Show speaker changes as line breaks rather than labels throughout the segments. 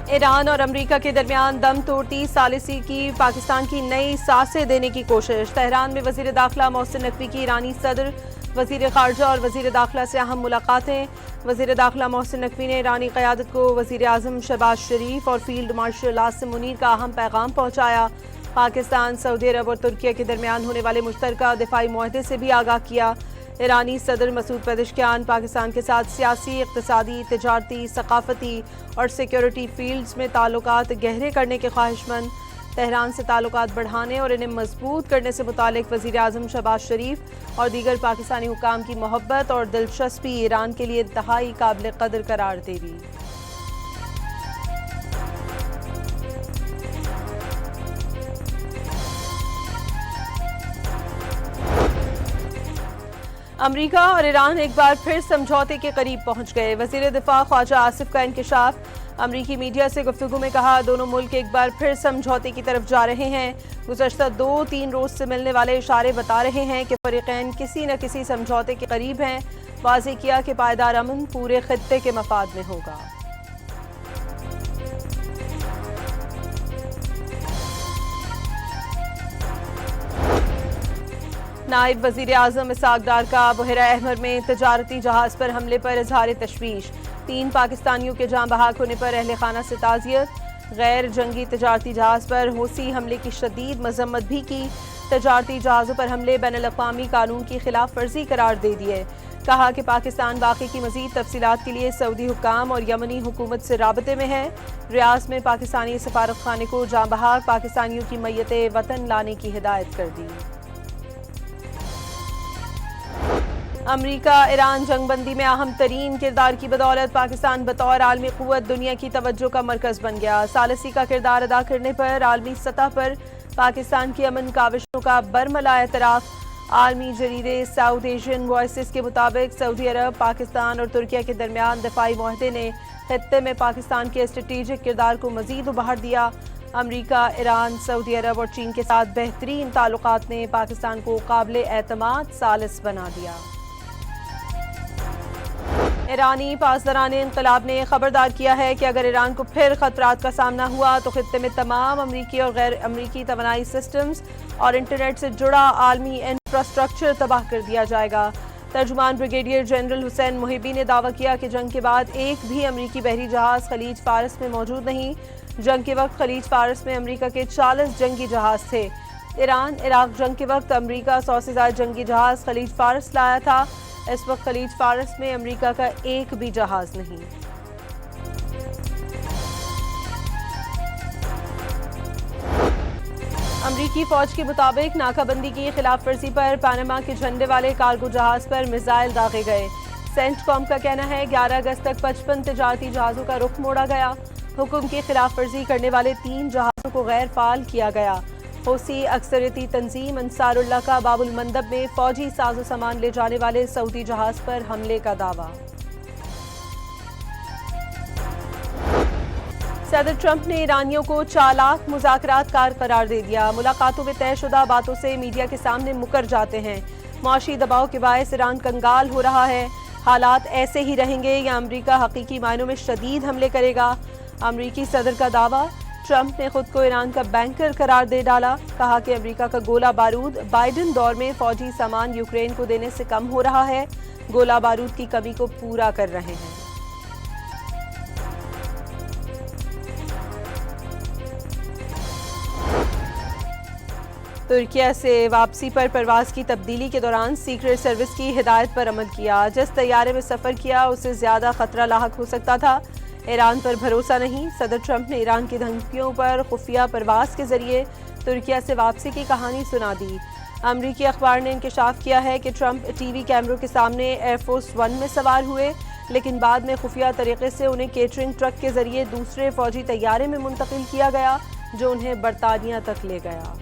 Iran और अमरीका के दरमियान दम तोड़ती सालिसी की पाकिस्तान की नई सांसें देने की कोशिश। तेहरान में वजीर दाखिला मोहसिन नकवी की ईरानी सदर, वजीर खारजा और वजीर दाखिला से अहम मुलाकातें। वजीर दाखिला मोहसिन नकवी ने ईरानी क़यादत को वजीर आज़म शहबाज शरीफ और फील्ड मार्शल आसिम मुनीर का अहम पैगाम पहुँचाया। पाकिस्तान, सऊदी अरब और तुर्किया के दरमियान होने वाले मुश्तरका दिफाई मुआहदे से भी आगाह किया। ईरानी सदर मसूद पेज़ेश्कियान पाकिस्तान के साथ सियासी, इक़्तिसादी, तिजारती, सकाफती और सिक्योरिटी फील्ड्स में ताल्लुकात गहरे करने के ख्वाहिशमंद। तेहरान से ताल्लुकात बढ़ाने और इन्हें मजबूत करने से मुतालिक वज़ीर आज़म शहबाज शरीफ और दीगर पाकिस्तानी हुक्काम की मोहब्बत और दिलचस्पी ईरान के लिए इंतहाई काबिल कदर करार देगी। अमरीका और ईरान एक बार फिर समझौते के करीब पहुंच गए। वज़ीर दिफा ख्वाजा आसिफ का इंकशाफ। अमरीकी मीडिया से गुफ्तगू में कहा, दोनों मुल्क एक बार फिर समझौते की तरफ जा रहे हैं। गुज़श्ता 2-3 रोज से मिलने वाले इशारे बता रहे हैं कि फ़रीक़ैन किसी न किसी समझौते के करीब हैं। वाज़ेह किया कि पायदार अमन पूरे खित्ते के मफाद में होगा। नायब वज़ीर आज़म इसहाक़ डार का बुहरा अहमर में तजारती जहाज़ पर हमले पर इजहार तशवीश। 3 पाकिस्तानियों के जाँ बहक होने पर अहले खाना से ताज़ियत। गैर जंगी तजारती जहाज़ पर हौसी हमले की शदीद मजम्मत भी की। तजारती जहाज़ों पर हमले बैनुल-अक़वामी कानून की खिलाफ वर्जी करार दे दिए। कहा कि पाकिस्तान वाक़े की मज़ीद तफसीलात के लिए सऊदी हुक्काम और यमनी हुकूमत से राबते में है। रियाज में पाकिस्तानी सफारत खाने को जाँ बहक पाकिस्तानियों की मैयत वतन लाने की हिदायत कर दी। अमरीका ईरान जंगबंदी में अहम तरीन किरदार की बदौलत पाकिस्तान बतौर आलमी क़ुव्वत दुनिया की तवज्जो का मरकज़ बन गया। सालिसी का किरदार अदा करने पर आलमी सतह पर पाकिस्तान की अमन काविशों का बरमला एतराफ़। आलमी जरीदे साउथ एशियन वॉइसेस के मुताबिक सऊदी अरब, पाकिस्तान और तुर्किया के दरमियान दिफाई मुआहदे ने खित्ते में पाकिस्तान के स्ट्रेटेजिक किरदार को मज़ीद उभार दिया। अमरीका, ईरान, सऊदी अरब और चीन के साथ बेहतरीन ताल्लुकात ने पाकिस्तान को काबिल एतमाद सालिस बना दिया। ईरानी पासदारान इंक़िलाब ने खबरदार किया है कि अगर ईरान को फिर खतरात का सामना हुआ तो खित्ते में तमाम अमरीकी और गैर अमरीकी तवानाई सिस्टम्स और इंटरनेट से जुड़ा आलमी इंफ्रास्ट्रक्चर तबाह कर दिया जाएगा। तर्जुमान ब्रिगेडियर जनरल हुसैन मुहिबी ने दावा किया कि जंग के बाद एक भी अमरीकी बहरी जहाज़ खलीज फारस में मौजूद नहीं। जंग के वक्त खलीज फारस में अमरीका के 40 जंगी जहाज़ थे। ईरान इराक जंग के वक्त अमरीका 100 से ज़्यादा जंगी जहाज़ खलीज फारस लाया था। इस वक्त खलीज फारस में अमरीका का एक भी जहाज नहीं। अमरीकी फौज के मुताबिक नाकाबंदी की खिलाफ वर्जी पर पनामा के झंडे वाले कार्गो जहाज पर मिसाइल दागे गए। सेंटकॉम का कहना है 11 अगस्त तक 55 तजारती जहाजों का रुख मोड़ा गया। हुक्म की खिलाफ वर्जी करने वाले 3 जहाजों को गैर फाल किया गया। हौसी अक्सरियती तंजीम अंसारुल्लाह का बाबुल मंदब में फौजी साजो सामान ले जाने वाले सऊदी जहाज पर हमले का दावा। सदर ट्रंप ने ईरानियों को चालाक मुज़ाकरातकार करार दे दिया। मुलाकातों में तयशुदा बातों से मीडिया के सामने मुकर जाते हैं। माशी दबाव के बायस ईरान कंगाल हो रहा है। हालात ऐसे ही रहेंगे या अमरीका हकीकी मायनों में शदीद हमले करेगा। अमरीकी सदर का दावा। ट्रंप ने खुद को ईरान का बैंकर करार दे डाला। कहा कि अमेरिका का गोला बारूद बाइडेन दौर में फौजी सामान यूक्रेन को देने से कम हो रहा है। गोला बारूद की कमी को पूरा कर रहे हैं। तुर्किया से वापसी पर परवाज की तब्दीली के दौरान सीक्रेट सर्विस की हिदायत पर अमल किया। जिस तैयारे में सफ़र किया उससे ज़्यादा खतरा लाहक हो सकता था। ईरान पर भरोसा नहीं। सदर ट्रंप ने ईरान की धमकियों पर खुफिया परवास के जरिए तुर्किया से वापसी की कहानी सुना दी। अमरीकी अखबार ने इंकशाफ किया है कि ट्रंप टीवी कैमरों के सामने एयरफोर्स 1 में सवार हुए, लेकिन बाद में खुफिया तरीके से उन्हें केटरिंग ट्रक के जरिए दूसरे फौजी तैयारे में मुंतकिल किया गया जो उन्हें बरतानिया तक ले गया।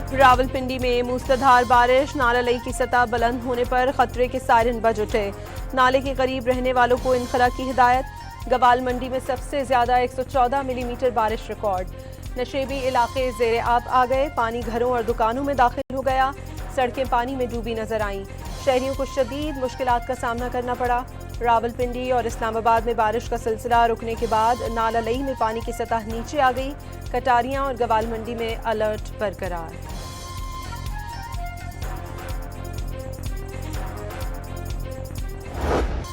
रावलपिंडी में मूसलाधार बारिश, नाला लई की सतह बुलंद होने पर खतरे के सायरन बज उठे। नाले के करीब रहने वालों को इनखला की हिदायत। गवाल मंडी में सबसे ज्यादा 114 मिलीमीटर बारिश रिकॉर्ड। नशेबी इलाके जेर आब आ गए। पानी घरों और दुकानों में दाखिल हो गया। सड़कें पानी में डूबी नजर आईं। शहरियों को शदीद मुश्किलात का सामना करना पड़ा। रावलपिंडी और इस्लामाबाद में बारिश का सिलसिला रुकने के बाद नाला लई में पानी की सतह नीचे आ गई। कटारियां और गवाल मंडी में अलर्ट बरकरार।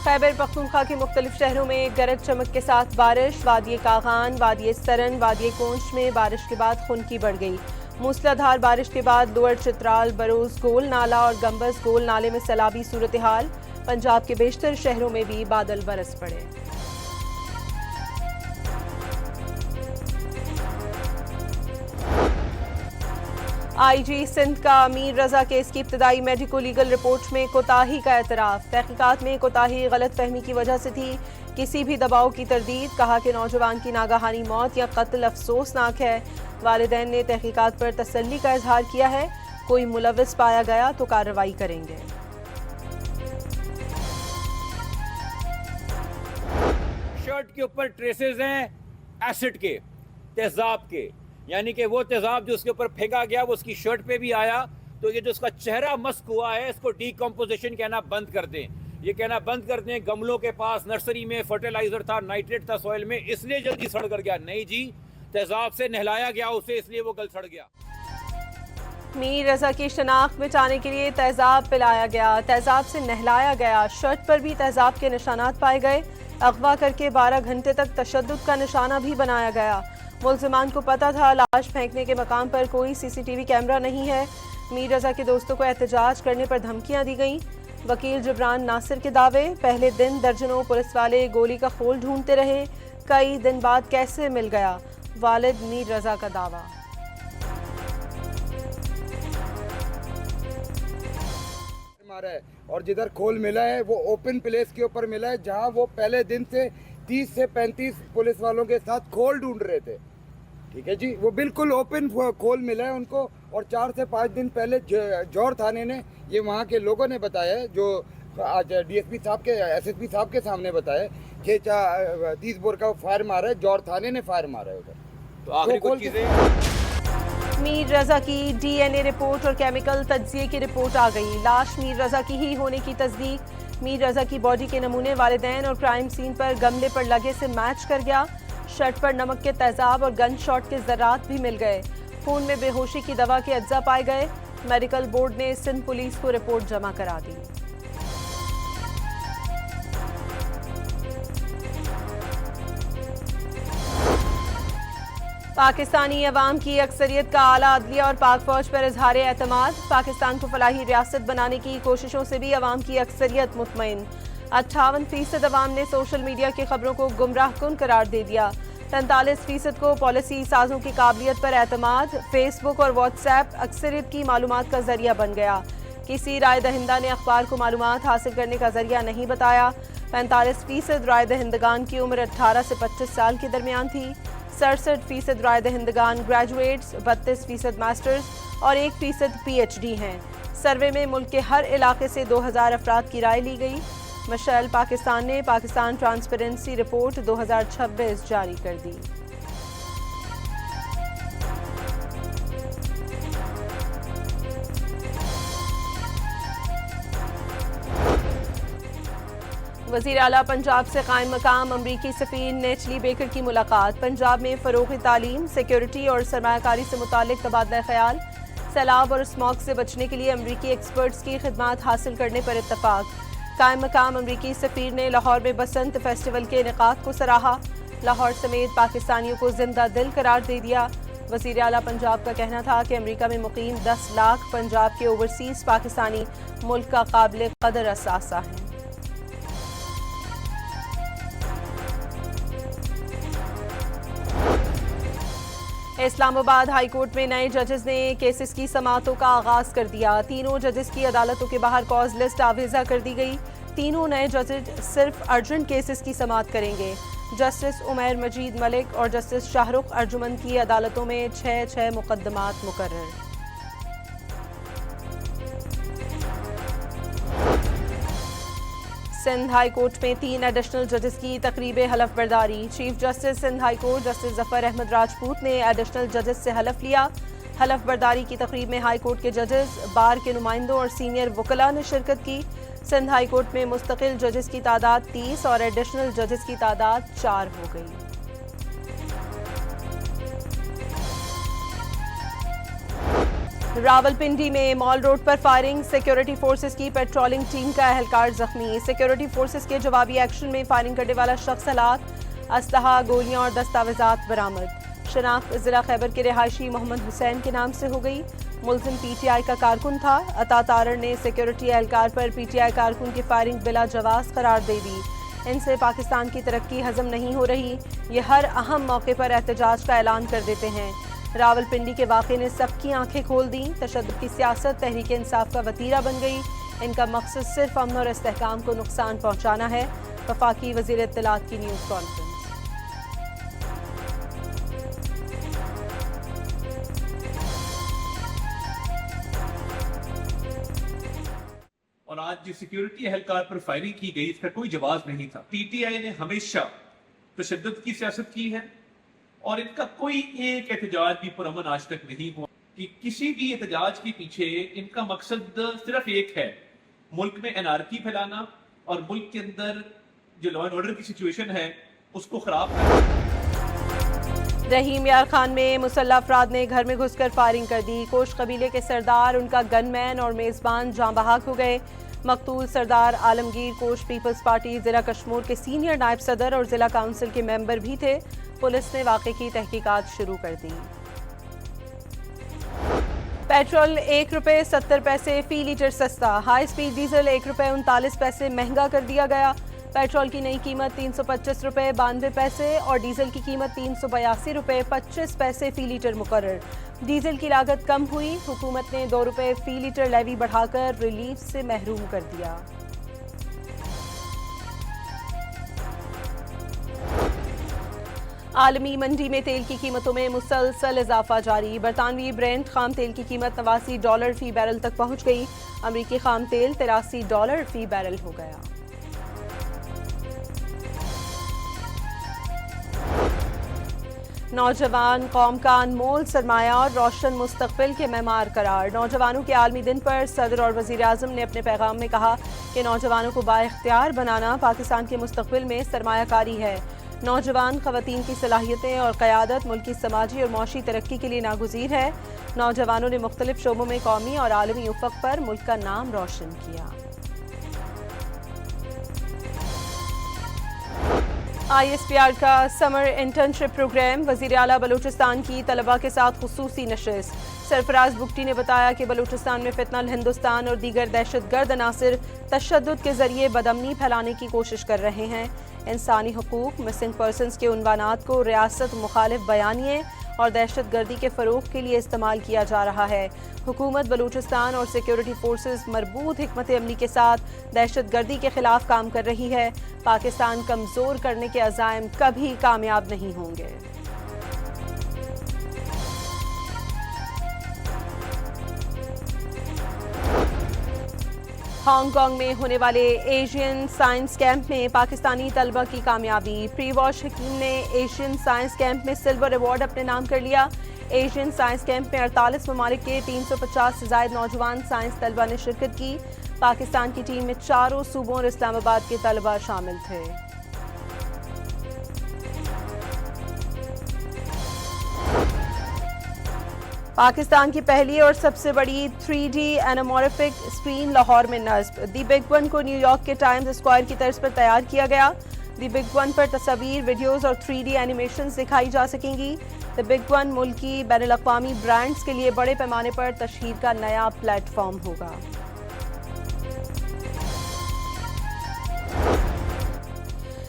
खैबर पख्तूनख्वा के मुख्तलिफ शहरों में गरज चमक के साथ बारिश। वादिये कागान, वादिये सरन, वादिये कोंच में बारिश के बाद खुनकी बढ़ गई। मूसलाधार बारिश के बाद लोअर चित्राल, बरोज गोल नाला और गंबस गोल नाले में सैलाबी सूरत हाल। पंजाब के बेशतर शहरों में भी बादल बरस पड़े। आईजी सिंध का अमीर रजा केस की इब्तदाई मेडिको लीगल रिपोर्ट में कोताही का एतराफ। तहकीकात में कोताही गलत फहमी की वजह से थी, किसी भी दबाव की तरदीद। कहा कि नौजवान की नागहानी मौत या कत्ल अफसोसनाक है। वालिदैन ने तहकीकात पर तसल्ली का इजहार किया है। कोई मुलविस पाया गया तो कार्रवाई करेंगे।
शर्ट के ऊपर ट्रेसेस हैं एसिड के, तेजाब के, यानी कि वो तेजाब जो उसके ऊपर फेंका गया वो उसकी शर्ट पे भी आया। तो ये जो उसका चेहरा मस्क हुआ है, इसको डीकम्पोजिशन कहना बंद कर दें। ये कहना बंद कर दें गमलों के पास नर्सरी में फर्टिलाइजर था, नाइट्रेट था सॉइल में, इसलिए जल्दी सड़ कर गया। नहीं जी, तेजाब से नहलाया गया उसे, इसलिए वो गल सड़ गया।
मीर रजा की शनाख्त मिटाने के लिए तेजाब पिलाया गया, तेजाब से नहलाया गया। शर्ट पर भी तेजाब के निशानात पाए गए। अगवा करके 12 घंटे तक तशद्दुद का निशाना भी बनाया गया। मुल्जिमान को पता था लाश फेंकने के मकाम पर कोई सीसीटीवी कैमरा नहीं है। मीर रजा के दोस्तों को एहतजाज करने पर धमकियां दी गईं। वकील जिब्रान नासिर के दावे, पहले दिन दर्जनों पुलिस वाले गोली का खोल ढूंढते रहे, कई दिन बाद कैसे मिल गया। वालिद मीर रजा का दावा।
मारा है और जिधर खोल मिला है वो ओपन प्लेस के ऊपर मिला है, जहां वो पहले दिन से 30 से 35 पुलिस वालों के साथ खोल ढूंढ रहे थे। ठीक है जी, वो बिल्कुल ओपन खोल मिला है उनको। और 4 से 5 दिन पहले जौहर थाने ने, ये वहाँ के लोगों ने बताया, जो आज डीएसपी साहब के, एसएसपी साहब के सामने बताया कि 30 बोर का फायर मारा है, जौहर थाने ने फायर मारा है उधर।
तो आखिरी कुछ चीजें,
मीर रजा की डीएनए रिपोर्ट और केमिकल तज्जिए की रिपोर्ट आ गई। लाश मीर रजा की ही होने की तस्दीक। मीर रजा की बॉडी के नमूने वालिदैन और क्राइम सीन पर गमले पर लगे से मैच कर गया। शर्ट पर नमक के तेजाब और गन शॉट के ज़रात भी मिल गए। खून में बेहोशी की दवा के अज्जा पाए गए। मेडिकल बोर्ड ने सिंध पुलिस को रिपोर्ट जमा करा दी। पाकिस्तानी अवाम की अक्सरियत का आला अदलिया और पाक फौज पर इजहार एतमाद। पाकिस्तान को फलाही रियासत बनाने की कोशिशों से भी अवाम की अक्सरियत मुतमईन। 58% अवाम ने सोशल मीडिया की खबरों को गुमराह कुन करार दे दिया। 43% को पॉलिसी साजों की काबिलियत पर एतमाद। फेसबुक और व्हाट्सएप अक्सरियत की मालूमात का जरिया बन गया। किसी राय दहिंदा ने अखबार को मालूमात हासिल करने का जरिया नहीं बताया। 45% राय दहिंदगान की उम्र 18 से 25 साल के दरमियान थी। 67% राय दहिंदगान ग्रेजुएट्स, 32% मास्टर्स और 1% PhD हैं। सर्वे में मुल्क के हर इलाके से 2000 अफराद की राय ली गई। मशाइल पाकिस्तान ने पाकिस्तान ट्रांसपेरेंसी रिपोर्ट 2026 जारी कर दी। वज़ीर आला पंजाब से कायम मकाम अमरीकी सफ़ीर नेचली बेकर की मुलाकात। पंजाब में फ़रोग़ तालीम, सिक्योरिटी और सरमायाकारी से मुतालिक तबादला ख्याल। सैलाब और स्मॉग से बचने के लिए अमरीकी एक्सपर्ट्स की खिदमात हासिल करने पर इत्तफाक। कायम मकाम अमरीकी सफ़ीर ने लाहौर में बसंत फेस्टिवल के इनेकाद को सराहा। लाहौर समेत पाकिस्तानियों को जिंदा दिल करार दे दिया। वज़ीर आला पंजाब का कहना था कि अमरीका में मुकीम 10 लाख पंजाब के ओवरसीज़ पाकिस्तानी मुल्क का काबिल कदर असासा है। इस्लामाबाद हाई कोर्ट में नए जजेस ने केसेस की समाअतों का आगाज कर दिया। तीनों जजेस की अदालतों के बाहर कॉज लिस्ट आवेजा कर दी गई। तीनों नए जजेस सिर्फ अर्जेंट केसेस की समाअत करेंगे। जस्टिस उमैर मजीद मलिक और जस्टिस शाहरुख अर्जुमंद की अदालतों में 6 मुकदमात मुकर्रर। सिंध हाई कोर्ट में 3 एडिशनल जजेस की तकरीब हलफ बर्दारी। Chief justice Sindh high court justice Zafar Ahmed Rajput ने एडिशनल जजेस से हलफ लिया। हलफ बर्दारी की तकरीब में हाई कोर्ट के जजेस, बार के नुमाइंदों और सीनियर वकला ने शिरकत की। सिंध हाई कोर्ट में मुस्तकिल जजेस की तादाद 30 और एडिशनल जजेस की तादाद 4 हो गई। रावलपिंडी में मॉल रोड पर फायरिंग, सिक्योरिटी फोर्सेस की पेट्रोलिंग टीम का एहलकार जख्मी। सिक्योरिटी फोर्सेस के जवाबी एक्शन में फायरिंग करने वाला शख्स हलाक, असलहा, गोलियां और दस्तावेजात बरामद। शनाख्त जिला खैबर के रिहायशी मोहम्मद हुसैन के नाम से हो गई। मुलजिम पीटीआई का कारकुन था। अता तारड़ ने सिक्योरिटी एहलकार पर पीटीआई कारकुन की फायरिंग बिला जवाज करार दे दी। इनसे पाकिस्तान की तरक्की हजम नहीं हो रही, ये हर अहम मौके पर एहतजाज का ऐलान कर देते हैं। रावलपिंडी के वाक़े ने सबकी आंखें खोल दी। तशद्दुद की सियासत तहरीक इंसाफ का वतीरा बन गई। इनका मकसद सिर्फ अमन और इस्तेहकाम को नुकसान पहुँचाना है। वफाकी वज़ीर इत्तलात की न्यूज़ कॉन्फ्रेंस।
और आज जो सिक्योरिटी एहलकार पर फायरिंग की गई, इसका कोई जवाब नहीं था। पीटीआई ने हमेशा तशद्दुद की सियासत की है और इनका कोई एक एहतजाज भी पुरअमन आज तक नहीं हुआ। कि किसी भी एहतजाज के पीछे इनका मकसद सिर्फ एक है, मुल्क में एनार्की फैलाना और मुल्क के अंदर जो लॉ एंड ऑर्डर की सिचुएशन है उसको खराब करना।
रहीम यार खान में मुसल्लह अफराद ने घर में घुसकर फायरिंग कर दी। कोश कबीले के सरदार, उनका गनमैन और मेजबान जाँ बहक हो गए। मकतूल सरदार आलमगीर कोश पीपल्स पार्टी जिला कश्मीर के सीनियर नायब सदर और जिला काउंसिल के मेंबर भी थे। पुलिस ने वाक़े की तहकीकात शुरू कर दी। पेट्रोल ₹1.70 फी लीटर सस्ता। हाई स्पीड डीजल ₹1.39 महंगा कर दिया गया। पेट्रोल की नई कीमत ₹325.92 और डीजल की कीमत ₹382.25 फी लीटर मुकर्रर। डीजल की लागत कम हुई। हुकूमत ने ₹2 फी लीटर लेवी बढ़ाकर रिलीफ से महरूम कर दिया। आलमी मंडी में तेल की कीमतों में मुसलसल इजाफा जारी। बरतानवी ब्रेंट खाम तेल की कीमत $89 फी बैरल तक पहुंच गई। अमरीकी खाम तेल $83 फी बैरल हो गया। नौजवान कौम का अनमोल सरमाया और रोशन मुस्तकबिल के मेमार करार। नौजवानों के आलमी दिन पर सदर और वज़ीर आज़म ने अपने पैगाम में कहा कि नौजवानों को बाइख्तियार बनाना पाकिस्तान के मुस्तकबिल में सरमायाकारी है। नौजवान ख़वातीन की सलाहियतें और क़यादत मुल्क की समाजी और मौशी तरक्की के लिए नागुज़ीर है। नौजवानों ने मुख्तलिफ शोबों में कौमी और आलमी उफ़क़ पर मुल्क का नाम रोशन किया। ISPR का समर इंटर्नशिप प्रोग्राम। वज़ीर आला बलूचिस्तान की तलबा के साथ खुसूसी नशिस्त। सरफराज बुगटी ने बताया कि बलूचिस्तान में फितनल हिंदुस्तान और दीगर दहशतगर्द अनासिर तशद्दुद के जरिए बदअमनी फैलाने की कोशिश कर रहे हैं। इंसानी हकूक, मिसिंग पर्सनस के उन्वानात को रियासत मुखालिफ बयानिए और दहशत गर्दी के फ़रोग़ के लिए इस्तेमाल किया जा रहा है। हुकूमत बलूचिस्तान और सिक्योरिटी फोर्सेस मरबूत हिकमत अमली के साथ दहशत गर्दी के खिलाफ काम कर रही है। पाकिस्तान कमज़ोर करने के अज़ाइम कभी कामयाब नहीं होंगे। हांगकांग में होने वाले एशियन साइंस कैंप में पाकिस्तानी तलबा की कामयाबी। प्री वॉश हकीम ने एशियन साइंस कैंप में सिल्वर अवार्ड अपने नाम कर लिया। एशियन साइंस कैंप में 48 ममालिक के 350 से ज़ायद नौजवान साइंस तलबा ने शिरकत की। पाकिस्तान की टीम में 4 सूबों और इस्लामाबाद के तलबा शामिल थे। पाकिस्तान की पहली और सबसे बड़ी 3D एनामोर्फिक स्क्रीन लाहौर में नस्ब। दी बिग वन को न्यूयॉर्क के टाइम्स स्क्वायर की तर्ज पर तैयार किया गया। दी बिग वन पर तस्वीर, वीडियोस और 3D एनिमेशन दिखाई जा सकेंगी। द बिग वन मुल्की बैनुल-अक़वामी ब्रांड्स के लिए बड़े पैमाने पर तशहीर का नया प्लेटफॉर्म होगा।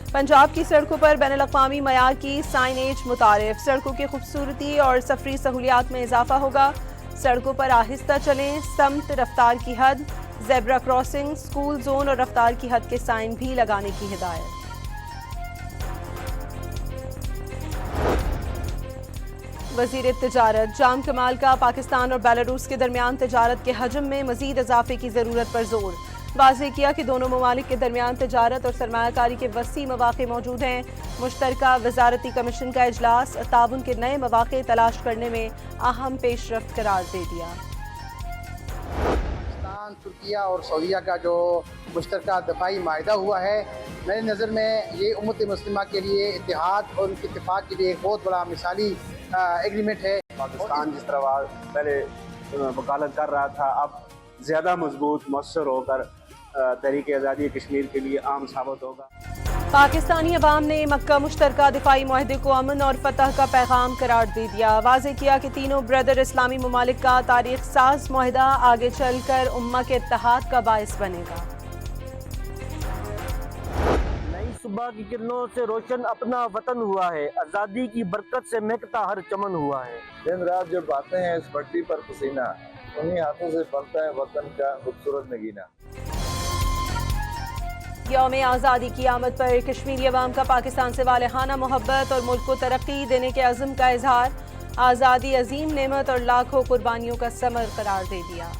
पंजाब की सड़कों पर बैनुल-अक़वामी मयार की साइनेज मुतारिफ। सड़कों की खूबसूरती और सफरी सहूलियात में इजाफा होगा। सड़कों पर आहिस्ता चलें, समत, रफ्तार की हद, ज़ेब्रा क्रॉसिंग, स्कूल जोन और रफ्तार की हद के साइन भी लगाने की हिदायत। वज़ीर तिजारत जाम कमाल का पाकिस्तान और बेलारूस के दरमियान तिजारत के हजम में मज़ीद इजाफे की ज़रूरत पर जोर। वाज़ेह किया कि दोनों ममालिक के दरमियान तजारत और सरमायाकारी के वसी मौक़े मौजूद हैं। मुश्तरका वज़ारती कमीशन का इजलास ताउन के नए मौक़े तलाश करने में अहम पेशरफ्त करार दे दिया।
पाकिस्तान, तुर्किया और सऊदीया का जो मुश्तरका दफाई माहिदा हुआ है, मेरी नज़र में ये उम्मत मुस्लिमा के लिए इत्तेहाद और उनके इत्तेफाक के लिए एक बहुत बड़ा मिसाली एग्रीमेंट है।
पाकिस्तान जिस तरह पहले वकालत कर रहा था, अब ज़्यादा मजबूत मौसर होकर तहरीक आज़ादी कश्मीर के लिए आम साबित होगा।
पाकिस्तानी अवाम ने मक्का मुश्तरका दिफाई मुआहदे को अमन और फतह का पैगाम करार दे दिया। वाज़ेह किया कि तीनों ब्रदर इस्लामी ममालिक का तारीख साज मुआहदा आगे चलकर उम्मा के इत्तेहाद का बायस बनेगा।
नई सुबह की किरणों से रोशन अपना वतन हुआ है, आज़ादी की बरकत से महकता हर चमन हुआ है।
दिन रात जब आते हैं इस भट्टी पर पसीना, उन्हीं हाथों से पलता है वतन का खूबसूरत नगीना।
यौम आज़ादी की आमद पर कश्मीरी अवाम का पाकिस्तान से वालेहाना मोहब्बत और मुल्क को तरक्की देने के अज़्म का इजहार। आज़ादी अजीम नेमत और लाखों कुर्बानियों का समर करार दे दिया।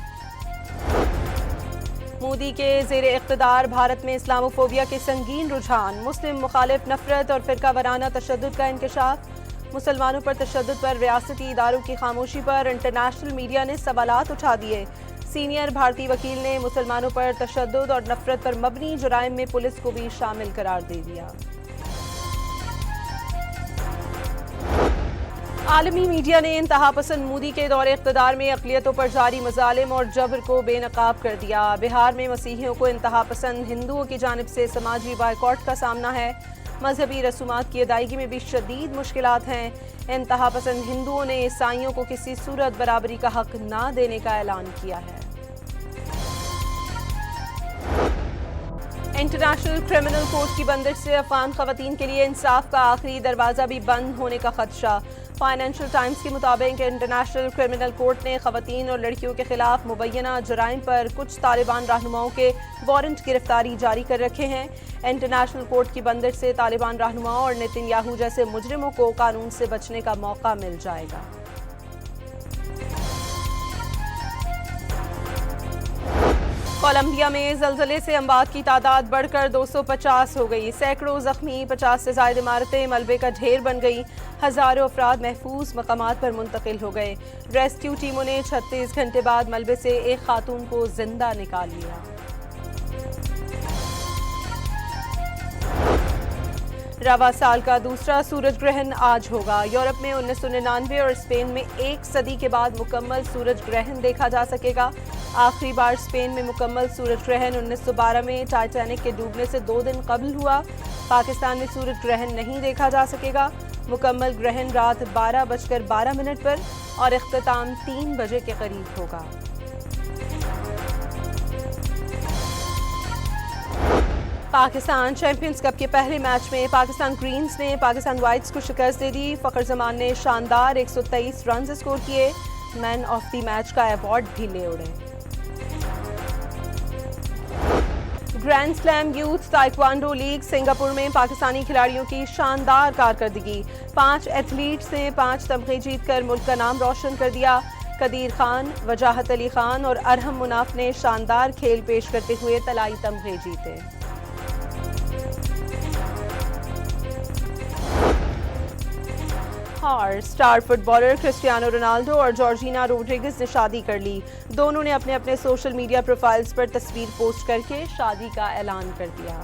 मोदी के ज़ेर इक़्तिदार भारत में इस्लामोफोबिया के संगीन रुझान, मुस्लिम मुखालिफ नफरत और फ़िरका वराना तशद्दुद का इंकशाफ। मुसलमानों पर तशद्दुद पर रियासती इदारों की खामोशी पर इंटरनेशनल मीडिया ने सवालात उठा दिए। सीनियर भारतीय वकील ने मुसलमानों पर तशद्दुद और नफरत पर मबनी जुराइम में पुलिस को भी शामिल करार दे दिया। आलमी मीडिया ने इंतहा पसंद मोदी के दौरे इक़्तिदार में अक़लियतों पर जारी मज़ालिम और जबर को बेनकाब कर दिया। बिहार में मसीहियों को इंतहा पसंद हिंदुओं की जानिब से समाजी बायकॉट का सामना है। मजहबी रसूमात की अदायगी में भी शदीद मुश्किलात हैं। इंतहा पसंद हिंदुओं ने ईसाइयों को किसी सूरत बराबरी का हक ना देने का ऐलान किया है। इंटरनेशनल क्रिमिनल कोर्ट की बंदिश से अफगान खवातीन के लिए इंसाफ का आखिरी दरवाज़ा भी बंद होने का खदशा। फाइनेंशियल टाइम्स के मुताबिक इंटरनेशनल क्रिमिनल कोर्ट ने खवातीन और लड़कियों के खिलाफ मुबैना जराइम पर कुछ तालिबान रहनुमाओं के वारंट गिरफ्तारी जारी कर रखे हैं। इंटरनेशनल कोर्ट की बंदिश से तालिबान रहनुमाओं और नेतन्याहू जैसे मुजरिमों को कानून से बचने का मौका मिल जाएगा। कोलंबिया में ज़लज़ले से अमवात की तादाद बढ़कर 250 हो गई। सैकड़ों जख्मी, 50 से ज़ायद इमारतें मलबे का ढेर बन गई। हज़ारों अफराद महफूज मकामात पर मुंतकिल हो गए। रेस्क्यू टीमों ने 36 घंटे बाद मलबे से एक खातून को जिंदा निकाल लिया। रवा साल का दूसरा सूरज ग्रहण आज होगा। यूरोप में 1999 और स्पेन में एक सदी के बाद मुकम्मल सूरज ग्रहण देखा जा सकेगा। आखिरी बार स्पेन में मुकम्मल सूरज ग्रहण 1912 में टाइटैनिक के डूबने से 2 दिन कबल हुआ। पाकिस्तान में सूरज ग्रहण नहीं देखा जा सकेगा। मुकम्मल ग्रहण रात 12:12 पर और इख्तिताम 3 बजे के करीब होगा। पाकिस्तान चैंपियंस कप के पहले मैच में पाकिस्तान ग्रीन्स ने पाकिस्तान वाइट्स को शिकस्त दे दी। फ़खर जमान ने शानदार 123 रन स्कोर किए। मैन ऑफ द मैच का अवार्ड भी ले उड़े। Grand slam youth taekwondo league Singapore में पाकिस्तानी खिलाड़ियों की शानदार कारकर्दगी। 5 एथलीट्स ने 5 तमगे जीतकर मुल्क का नाम रोशन कर दिया। कदीर खान, वजाहत अली खान और अरहम मुनाफ ने शानदार खेल पेश करते हुए तलाई तमगे जीते। और स्टार फुटबॉलर क्रिस्टियानो रोनाल्डो और जॉर्जिना रोड्रिगेज ने शादी कर ली। दोनों ने अपने अपने सोशल मीडिया प्रोफाइल्स पर तस्वीर पोस्ट करके शादी का ऐलान कर दिया।